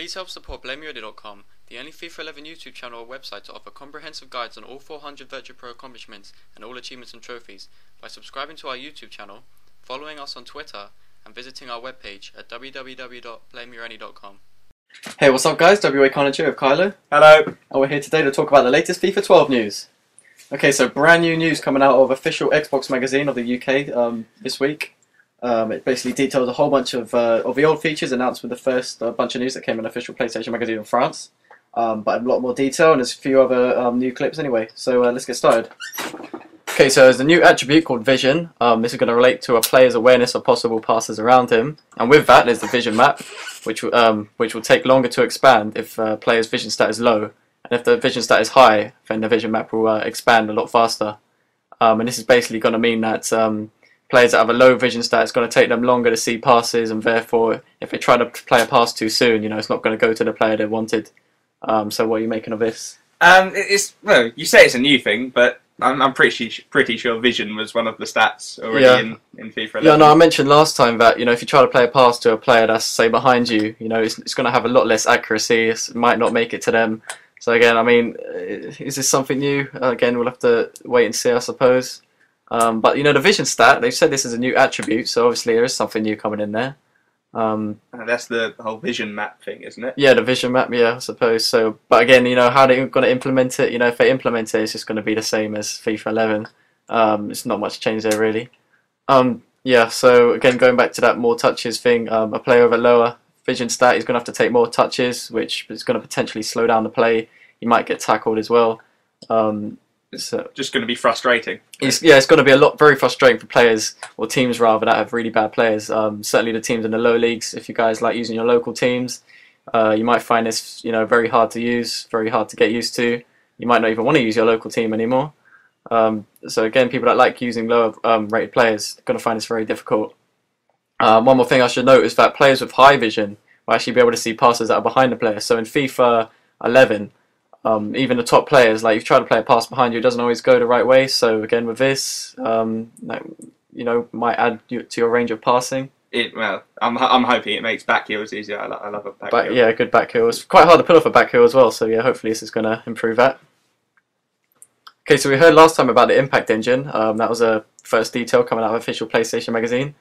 Please help support FifaGamingHD.com, the only FIFA 11 YouTube channel or website to offer comprehensive guides on all 400 Virtual Pro accomplishments and all achievements and trophies by subscribing to our YouTube channel, following us on Twitter, and visiting our webpage at www.FifaGamingHD.com. Hey, what's up guys? WA Carnage here with Kylo. Hello. And we're here today to talk about the latest FIFA 12 news. Okay, so brand new news coming out of official Xbox magazine of the UK this week. It basically details a whole bunch of the old features announced with the first bunch of news that came in official PlayStation magazine in France. But a lot more detail, and there's a few other new clips anyway. So let's get started. Okay, so there's a new attribute called Vision. This is going to relate to a player's awareness of possible passes around him. And with that, there's the Vision map, which will take longer to expand if a player's vision stat is low. And if the vision stat is high, then the Vision map will expand a lot faster. And this is basically going to mean that players that have a low vision stat, it's going to take them longer to see passes, and therefore, if they try to play a pass too soon, it's not going to go to the player they wanted. So what are you making of this? Well, you say it's a new thing, but I'm pretty sure vision was one of the stats already in FIFA 11. Yeah, no, I mentioned last time that if you try to play a pass to a player that's say behind you, it's going to have a lot less accuracy. It might not make it to them. So again, I mean, is this something new? Again, we'll have to wait and see, I suppose. But the vision stat, they've said this is a new attribute, so obviously there is something new coming in there. That's the whole vision map thing, isn't it? Yeah, the vision map, yeah, I suppose. So, but again, how they're going to implement it, if they implement it, it's just going to be the same as FIFA 11. It's not much change there, really. Yeah, so again, going back to that more touches thing, a player with a lower vision stat is going to have to take more touches, which is going to potentially slow down the play. He might get tackled as well. It's just going to be frustrating. It's going to be very frustrating for players, or teams rather, that have really bad players. Certainly the teams in the low leagues, if you guys like using your local teams, you might find this very hard to use, very hard to get used to. You might not even want to use your local team anymore. So again, people that like using lower rated players are going to find this very difficult. One more thing I should note is that players with high vision will actually be able to see passes that are behind the player. So in FIFA 11, even the top players, like if you try to play a pass behind you, it doesn't always go the right way. So again, with this, might add to your range of passing. Well, I'm hoping it makes back heels easier. I love a back heel. Yeah, good back heel. It's quite hard to pull off a back heel as well. So yeah, hopefully this is going to improve that. Okay, so we heard last time about the Impact Engine. That was a first detail coming out of official PlayStation magazine.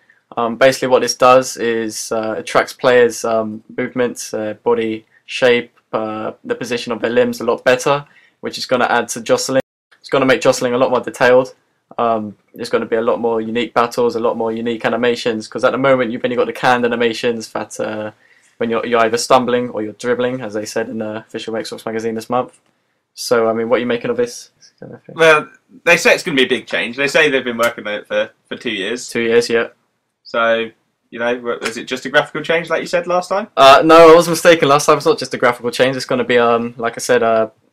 Basically, what this does is it tracks players' movements, body shape, the position of their limbs a lot better, which is going to add to jostling. It's going to make jostling a lot more detailed. There's going to be a lot more unique battles, a lot more unique animations, because at the moment you've only got the canned animations that when you're either stumbling or you're dribbling, as they said in the official Xbox magazine this month. So, I mean, what are you making of this? Well, they say it's going to be a big change. They say they've been working on it for 2 years. 2 years, yeah. So, is it just a graphical change like you said last time? No, I was mistaken. Last time it's not just a graphical change. It's going to be, like I said,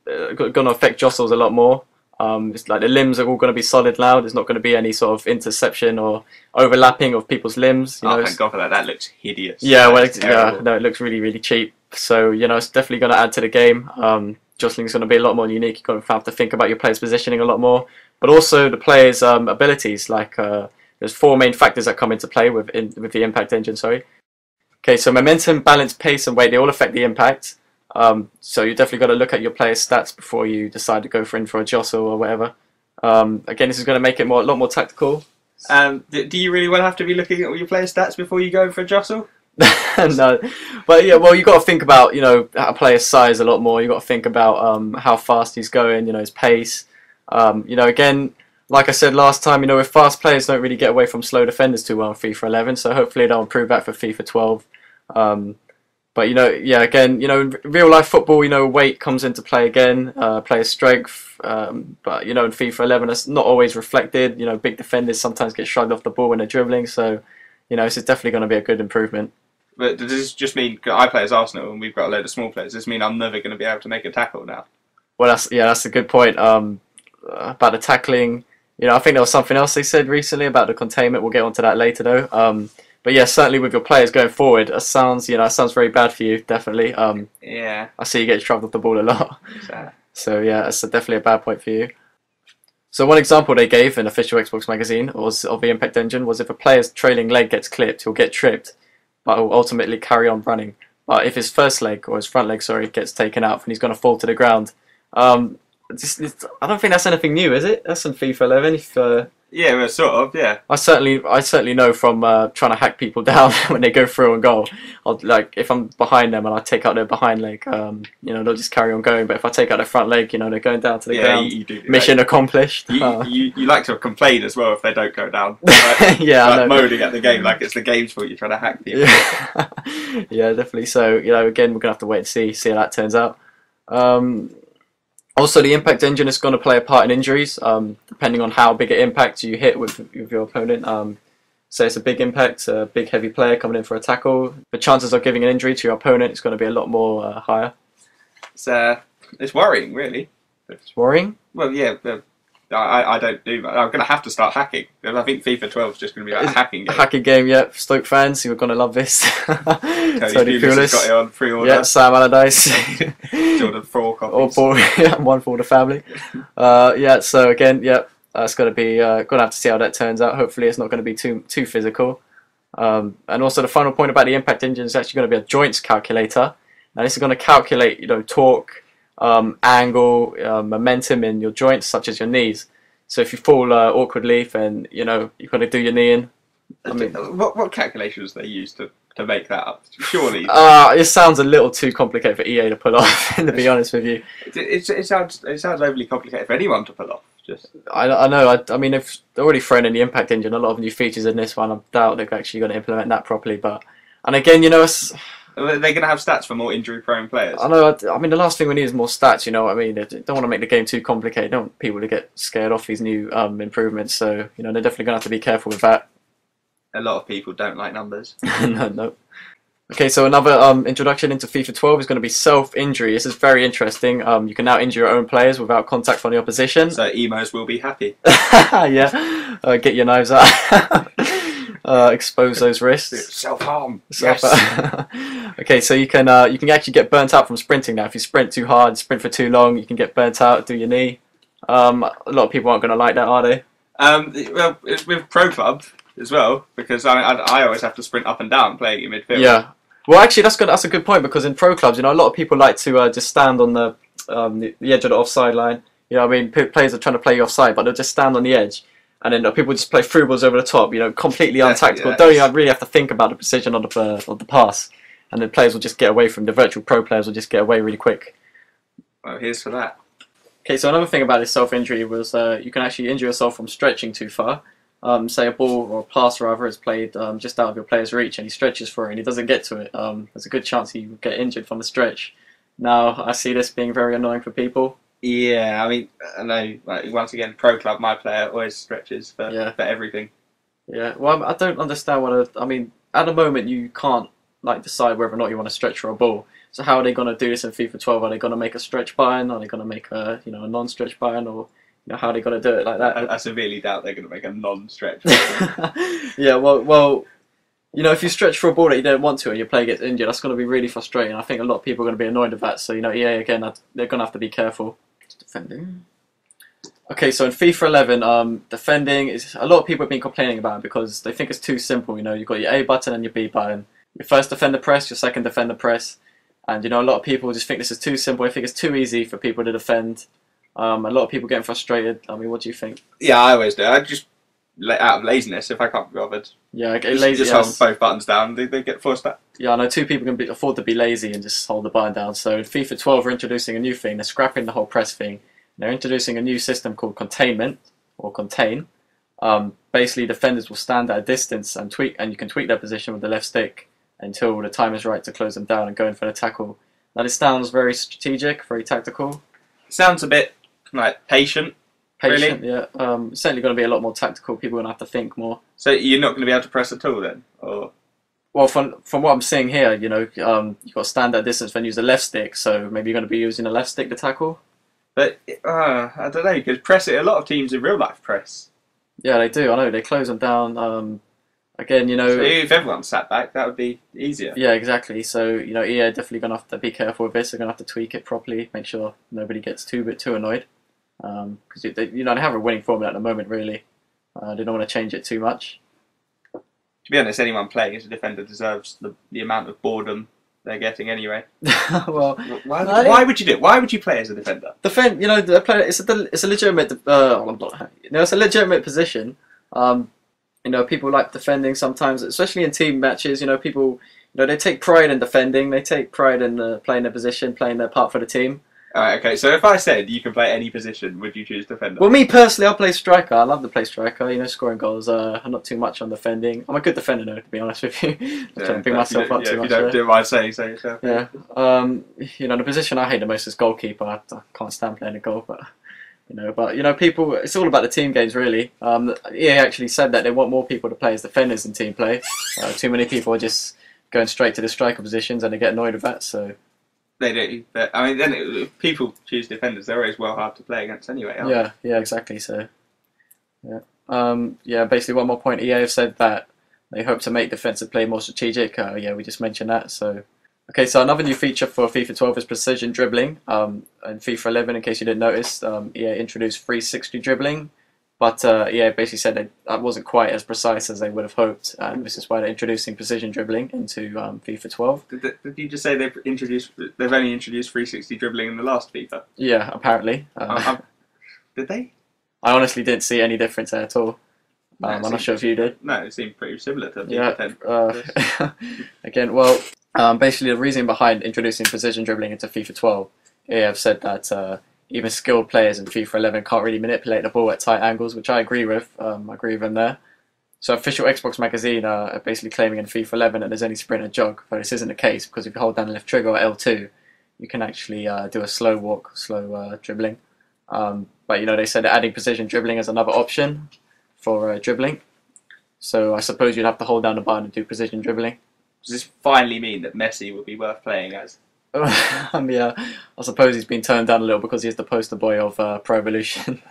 going to affect jostles a lot more. It's like the limbs are all going to be solid now. There's not going to be any sort of interception or overlapping of people's limbs. Thank God for that. That looks hideous. Yeah, no, it looks really, really cheap. So, it's definitely going to add to the game. Jostling is going to be a lot more unique. You're going to have to think about your player's positioning a lot more. But also the player's abilities, like... There's 4 main factors that come into play with the Impact Engine, sorry. Okay, so momentum, balance, pace, and weight, they all affect the impact. So you definitely got to look at your player's stats before you decide to go in for a jostle or whatever. Again, this is going to make it a lot more tactical. Do you really want to have to be looking at all your player's stats before you go for a jostle? No, but yeah, well, you got to think about a player's size a lot more. You got to think about how fast he's going, his pace. Again. Like I said last time, with fast players don't really get away from slow defenders too well in FIFA 11, so hopefully they'll improve that for FIFA 12. But again, in real life football, weight comes into play again, player strength. But in FIFA 11, it's not always reflected. Big defenders sometimes get shrugged off the ball when they're dribbling, so this is definitely going to be a good improvement. But does this just mean I play as Arsenal and we've got a load of small players? Does this mean I'm never going to be able to make a tackle now? Well, that's a good point about the tackling. I think there was something else they said recently about the containment. We'll get onto that later, though. But yeah, certainly with your players going forward, it sounds very bad for you. Definitely. Yeah. I see you get shoved off the ball a lot. So yeah, that's definitely a bad point for you. So one example they gave in official Xbox magazine of the Impact Engine was if a player's trailing leg gets clipped, he'll get tripped, but will ultimately carry on running. But if his first leg, or his front leg, sorry, gets taken out, then he's going to fall to the ground. I don't think that's anything new, is it? That's in FIFA 11. If, Yeah, well, sort of, yeah. I certainly know from trying to hack people down when they go through and goal. Like if I'm behind them and I take out their behind leg, they'll just carry on going. But if I take out their front leg, they're going down to the ground. You do Mission accomplished. You like to complain as well if they don't go down. Yeah, like moaning at the game like it's the game's fault you're trying to hack people. Yeah, yeah, definitely. So again, we're gonna have to wait and see how that turns out. Also, the impact engine is going to play a part in injuries, depending on how big an impact you hit with your opponent. Say it's a big impact, a big heavy player coming in for a tackle, the chances of giving an injury to your opponent is going to be a lot more higher. It's worrying, really. It's worrying? Well, yeah, I don't do that. I'm going to have to start hacking. I think FIFA 12 is just going to be like a hacking game. A hacking game, yeah. Stoke fans, you're going to love this. Tony Pulis got it on pre-order. Yeah, Sam Allardyce. Jordan 4 copies. One for the family. So again, it's going to be going to have to see how that turns out. Hopefully it's not going to be too physical. And also the final point about the impact engine is actually going to be a joints calculator. Now this is going to calculate, torque, angle, momentum in your joints, such as your knees. So if you fall awkwardly, then you've got to do your knee in. What calculations they use to make that up? Surely. It sounds a little too complicated for EA to pull off. To be honest with you, it sounds overly complicated for anyone to pull off. I know. I mean, they've already thrown in the impact engine, a lot of new features in this one. I doubt they're actually going to implement that properly. And again, it's. Are they going to have stats for more injury-prone players? I know. I mean, the last thing we need is more stats. You know what I mean? They don't want to make the game too complicated. They don't want people to get scared off these new improvements. So they're definitely going to have to be careful with that. A lot of people don't like numbers. No. Okay, so another introduction into FIFA 12 is going to be self-injury. This is very interesting. You can now injure your own players without contact from the opposition. So emos will be happy. Yeah. Get your knives out. Expose those wrists. Self-harm. Yes. Okay, so you can actually get burnt out from sprinting now. If you sprint too hard, sprint for too long, you can get burnt out, do your knee. A lot of people aren't going to like that, are they? Well, it's with Pro Club as well, because I always have to sprint up and down playing in midfield. Yeah. Well, actually, that's a good point, because in Pro Clubs, a lot of people like to just stand on the edge of the offside line. Players are trying to play you offside, but they'll just stand on the edge. And then people just play through balls over the top, completely untactical. Yeah, Don't even really have to think about the precision of the pass. And then players will just get away from the virtual pro players will just get away really quick. Well, here's for that. Okay, so another thing about this self-injury was you can actually injure yourself from stretching too far. Say a ball or a pass rather is played just out of your player's reach and he stretches for it and he doesn't get to it. There's a good chance he will get injured from the stretch. Now, I see this being very annoying for people. Yeah, I mean, I know, once again, Pro Club, my player always stretches for everything. Yeah, well, I don't understand at the moment you can't decide whether or not you want to stretch for a ball. So how are they going to do this in FIFA 12? Are they going to make a stretch button? Are they going to make a non-stretch button? Or how are they going to do it like that? I severely doubt they're going to make a non-stretch. Yeah, well, if you stretch for a ball that you don't want to and your player gets injured, that's going to be really frustrating. I think a lot of people are going to be annoyed with that. So EA again, they're going to have to be careful. Defending. Okay, so in FIFA 11, defending is a lot of people have been complaining about it because they think it's too simple. You've got your A button and your B button. Your first defender press, your second defender press, and a lot of people just think this is too simple. I think it's too easy for people to defend. A lot of people getting frustrated. I mean, what do you think? Yeah, I always do. I just out of laziness if I can't be bothered. Yeah, lazy. Just hold both buttons down. They get forced out. Yeah, I know two people can afford to be lazy and just hold the button down. So in FIFA 12, we're introducing a new thing. They're scrapping the whole press thing. They're introducing a new system called containment or contain. Basically, defenders will stand at a distance and you can tweak their position with the left stick until the time is right to close them down and go in for the tackle. Now, this sounds very strategic, very tactical. Sounds a bit patient. Patient, really? Yeah. Certainly going to be a lot more tactical. People are going to have to think more. So you're not going to be able to press at all then, or? Well, from what I'm seeing here, you've got to stand at distance and use the left stick. So maybe you're going to be using the left stick to tackle. But I don't know, because press it. A lot of teams in real life press. Yeah, they do. I know they close them down. Again, So if everyone sat back, that would be easier. Yeah, exactly. So EA are definitely going to have to be careful with this. They're going to have to tweak it properly, make sure nobody gets too annoyed. Because they have a winning formula at the moment. Really, they don't want to change it too much. To be honest, anyone playing as a defender deserves the amount of boredom they're getting anyway. Well, Why would you do it? Why would you play as a defender? defend. You know, the player. It's a legitimate. It's a legitimate position. You know, people like defending sometimes, especially in team matches. You know, people. You know, they take pride in defending. They take pride in playing their position, playing their part for the team. Alright, okay. So if I said you can play any position, would you choose defender? Well, me personally, I'll play striker. I love to play striker. You know, scoring goals. I'm not too much on defending. I'm a good defender, though, to be honest with you. I'm trying to bring myself up too much. If you don't do what I say, say yourself. Yeah. You know, the position I hate the most is goalkeeper. I can't stand playing a goal, but people. It's all about the team games, really. EA actually said that they want more people to play as defenders in team play. Too many people are just going straight to the striker positions, and they get annoyed with that. So. They do, but I mean, then if people choose defenders, they're always well hard to play against anyway. Aren't they? Yeah, exactly. So, basically, one more point. EA have said that they hope to make defensive play more strategic. We just mentioned that. So, okay, so another new feature for FIFA 12 is precision dribbling. And FIFA 11, in case you didn't notice, EA introduced 360 dribbling, but EA basically said that wasn't quite as precise as they would have hoped, and this is why they're introducing precision dribbling into FIFA 12. Did you just say they've only introduced 360 dribbling in the last FIFA? Yeah, apparently. Did they? I honestly didn't see any difference there at all. I'm not sure if you did. No, it seemed pretty similar to FIFA 10. Again, basically the reason behind introducing precision dribbling into FIFA 12, EA have said that even skilled players in FIFA 11 can't really manipulate the ball at tight angles, which I agree with. I agree with them there. So official Xbox magazine are basically claiming in FIFA 11 that there's only sprint and jog, but this isn't the case because if you hold down the left trigger or L2, you can actually do a slow walk, slow dribbling. But you know, they said they're adding precision dribbling as another option for dribbling. So I suppose you'd have to hold down the bar and do precision dribbling. Does this finally mean that Messi would be worth playing as? I suppose he's been turned down a little because he's the poster boy of Pro Evolution.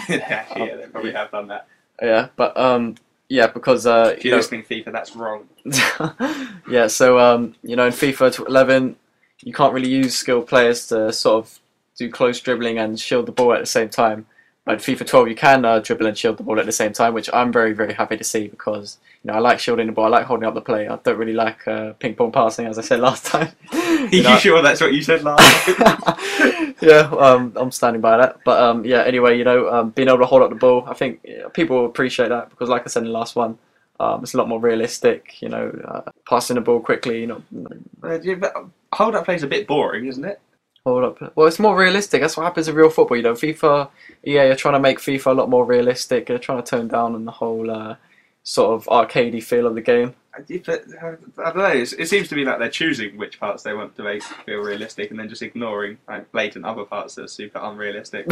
Yeah, they probably have done that. Yeah, but because if you're listening FIFA, that's wrong. Yeah, so in FIFA 11, you can't really use skilled players to sort of do close dribbling and shield the ball at the same time. But in FIFA 12, you can dribble and shield the ball at the same time, which I'm very, very happy to see because I like shielding the ball, I like holding up the play. I don't really like ping pong passing, as I said last time. You sure that's what you said last time? Yeah, I'm standing by that. But anyway, being able to hold up the ball, I think people appreciate that because, like I said in the last one, it's a lot more realistic. Passing the ball quickly. But hold up play's a bit boring, isn't it? Hold up. Well, it's more realistic. That's what happens in real football. FIFA, EA are trying to make FIFA a lot more realistic. They're trying to tone down on the whole sort of arcadey feel of the game. I don't know. It seems to be like they're choosing which parts they want to make feel realistic, and then just ignoring blatant other parts that are super unrealistic.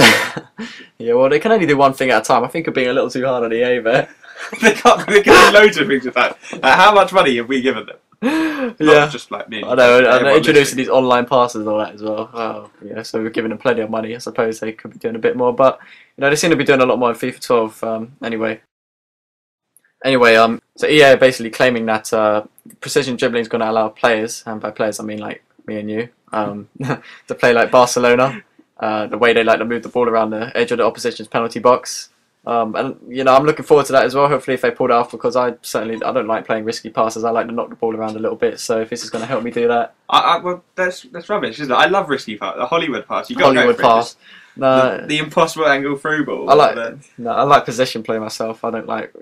Yeah, well, they can only do one thing at a time. I think you're being a little too hard on EA there. They can do loads of things with that. How much money have we given them? Not just like me. I know, and they're introducing these online passes and all that as well. Oh, yeah, so we're giving them plenty of money. I suppose they could be doing a bit more, but they seem to be doing a lot more in FIFA 12 anyway. So EA are basically claiming that precision dribbling is going to allow players, and by players I mean like me and you, to play like Barcelona, the way they like to move the ball around the edge of the opposition's penalty box. And I'm looking forward to that as well. Hopefully, if they pull it off, because I don't like playing risky passes. I like to knock the ball around a little bit. So if this is going to help me do that, well, that's rubbish, isn't it? I love risky pass, the Hollywood pass. You got Hollywood pass. No, the impossible angle through ball. I like possession play myself. I don't like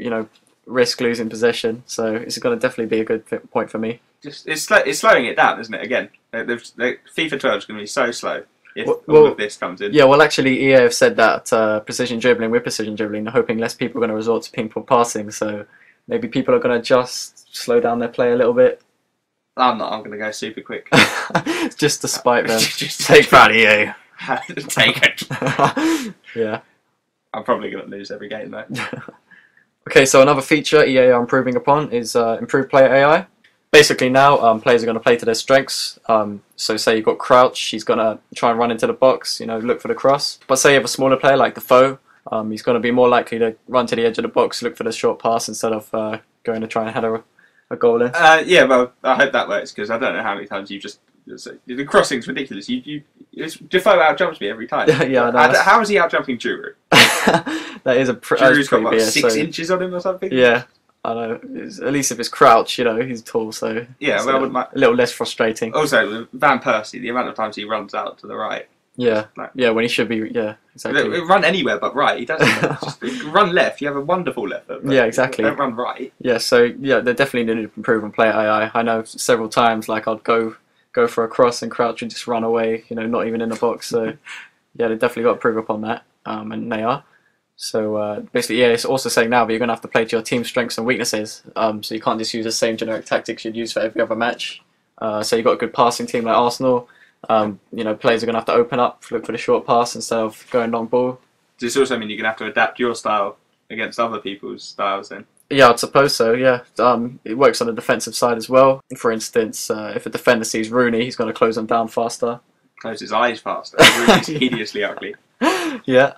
risk losing possession. So it's going to definitely be a good point for me. It's slowing it down, isn't it? Again, FIFA 12 is going to be so slow. If all of this comes in. Yeah, well, actually, EA have said that precision dribbling, they're hoping less people are going to resort to ping pong passing, so maybe people are going to just slow down their play a little bit. I'm not. I'm going to go super quick. Just to spite them. Just take that, EA. Take it. Yeah. I'm probably going to lose every game, though. Okay, so another feature EA are improving upon is improved player AI. Basically now, players are going to play to their strengths. So say you've got Crouch, he's going to try and run into the box, look for the cross. But say you have a smaller player like Defoe, he's going to be more likely to run to the edge of the box, look for the short pass instead of going to try and header a goal in. Yeah, well, I hope that works because I don't know how many times you've just... The crossing's ridiculous. Defoe out-jumps me every time. Yeah, I know. How is he out-jumping Giroud? That is Giroud's got, what, 6 inches on him or something? Yeah. I know. At least if it's Crouch, you know, he's tall, so Yeah, it's well, I wouldn't mind. a little less frustrating. Also, Van Persie, the amount of times he runs out to the right. Yeah, Like, yeah, when he should be. Yeah, exactly. run anywhere but right. He doesn't. Just run left. You have a wonderful left foot. Yeah, exactly. Don't run right. Yeah, so yeah, they definitely need to improve on player AI. I know several times, like I'd go for a cross and Crouch would just run away. You know, not even in the box. So yeah, they definitely got to improve upon that, and they are. So basically, yeah, it's also saying now that you're going to have to play to your team's strengths and weaknesses. So you can't just use the same generic tactics you'd use for every other match. So you've got a good passing team like Arsenal. You know, players are going to have to open up, look for the short pass instead of going long ball. Does this also mean you're going to have to adapt your style against other people's styles then? Yeah, I'd suppose so, yeah. It works on the defensive side as well. For instance, if a defender sees Rooney, he's going to close him down faster. Close his eyes faster. Rooney's hideously ugly. Yeah,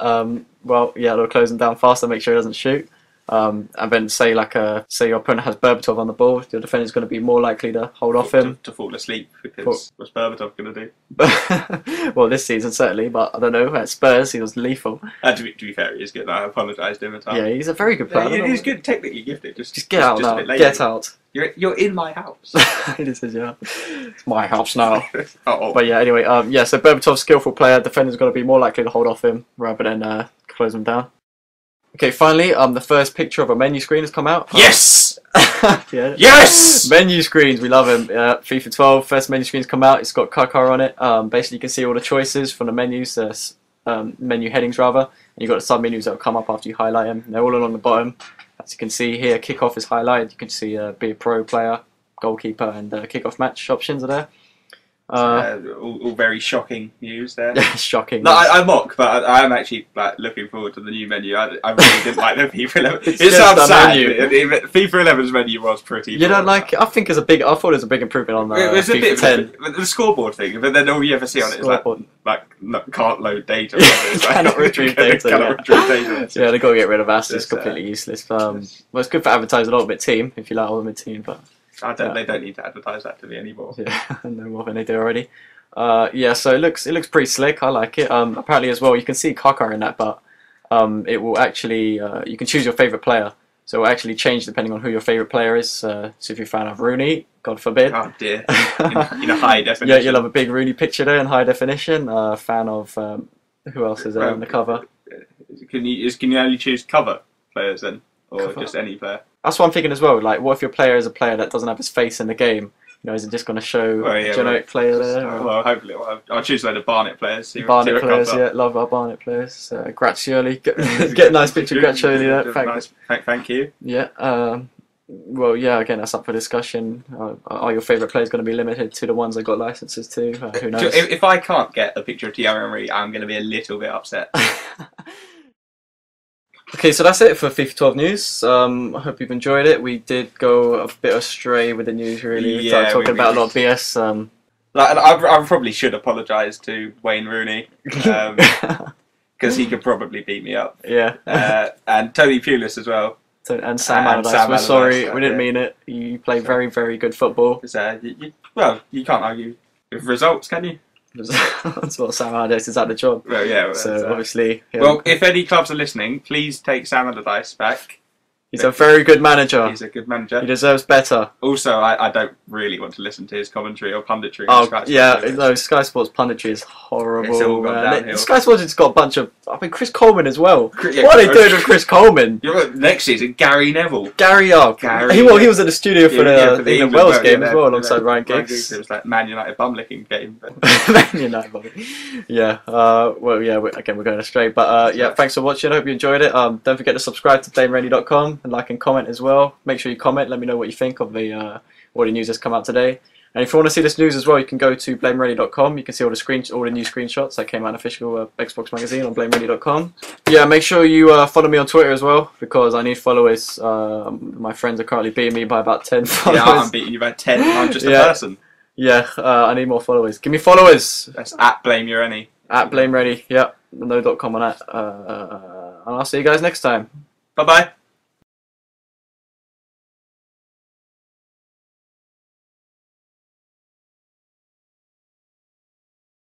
well, yeah, they'll close him down faster, make sure he doesn't shoot. And then say your opponent has Berbatov on the ball, your defender's going to be more likely to hold off him. To fall asleep, because what's Berbatov going to do? Well, this season certainly, but I don't know, at Spurs he was lethal. To be fair, he is good. I apologised to him at times. Yeah, he's a very good player. Yeah, he's good, technically gifted. Just get out now, get out. You're in my house. It is, yeah. It's my house now. Oh. But yeah, anyway, yeah, so Berbatov's skillful player, defender's going to be more likely to hold off him rather than close him down. Okay, finally, the first picture of a menu screen has come out. Yes! Yeah. Yes! Menu screens, we love them. FIFA 12, first menu screen's come out. It's got Kakar on it. Basically, you can see all the choices from the menus, menu headings rather. And you've got the sub-menus that will come up after you highlight them. They're all along the bottom. As you can see here, kickoff is highlighted. You can see be a pro player, goalkeeper, and kickoff match options are there. All very shocking news there. Shocking. No, I mock, but I am actually looking forward to the new menu. I really didn't like the FIFA 11. It sounds sad. FIFA 11's menu was pretty. You don't like it? I think I thought it was a big improvement on it was FIFA a bit 10. The scoreboard thing, but then all you ever see on it is can't load data. Cannot retrieve data. Retrieve data. Yeah, they've got to get rid of that. It's completely useless. Well, it's good for advertising Ultimate Team if you like Ultimate Team, but. They don't need to advertise that to me anymore. Yeah, no more than they do already. Yeah, so it looks pretty slick. I like it. Apparently as well, you can see Kakar in that, but it will actually you can choose your favourite player. So it will actually change depending on who your favourite player is. So if you're a fan of Rooney, God forbid. Oh dear. in a high definition. Yeah, you'll have a big Rooney picture there in high definition. Fan of who else is there on the cover? Can you only choose cover players then, or cover? Just any player? That's what I'm thinking as well. Like, what if your player is a player that doesn't have his face in the game? You know, is it just going to show a generic player there? Well, hopefully, I'll choose a load of Barnet players. Barnet players, yeah, love our Barnet players. Grazioli, get a nice picture of Grazioli there. Thank you. Yeah. Well, yeah. Again, that's up for discussion. Are your favourite players going to be limited to the ones they got licenses to? Who knows? If I can't get a picture of Thierry Henry, I'm going to be a little bit upset. Okay, so that's it for FIFA 12 news. I hope you've enjoyed it. We did go a bit astray with the news, really. We started talking about a lot of BS. I probably should apologise to Wayne Rooney because he could probably beat me up. Yeah. And Tony Pulis as well. And Sam Allardyce. We're sorry, we didn't mean it. You play very, very good football. You can't argue with results, can you? That's what Sam Allardyce is at the job. Well, yeah. So obviously. Yeah. Well, if any clubs are listening, please take Sam Allardyce back. He's a very good manager. He's a good manager. He deserves better. Also, I don't really want to listen to his commentary or punditry. Oh, no, Sky Sports punditry is horrible. It's all gone downhill. Sky Sports has got a bunch of... Chris Coleman as well. Yeah, what are they doing with Chris Coleman? Next season, Gary Neville. Gary. He was at the studio for the Wales game as well, alongside Ryan Giggs. It was like Man United bum-licking game. Man United. Yeah. Well, yeah. Again, we're going astray. But yeah, thanks for watching. I hope you enjoyed it. Don't forget to subscribe to BlameReady.com and like and comment as well. Make sure you comment. Let me know what you think of the all the news that's come out today. And if you want to see this news as well, you can go to BlameReady.com. You can see all the new screenshots that came out in official Xbox magazine on BlameReady.com. Yeah, make sure you follow me on Twitter as well, because I need followers. My friends are currently beating me by about 10 followers. Yeah, I'm beating you by 10. I'm just a person. Yeah, I need more followers. Give me followers. That's at BlameYourAny. At BlameReady. Yep. No.com on that. And I'll see you guys next time. Bye bye.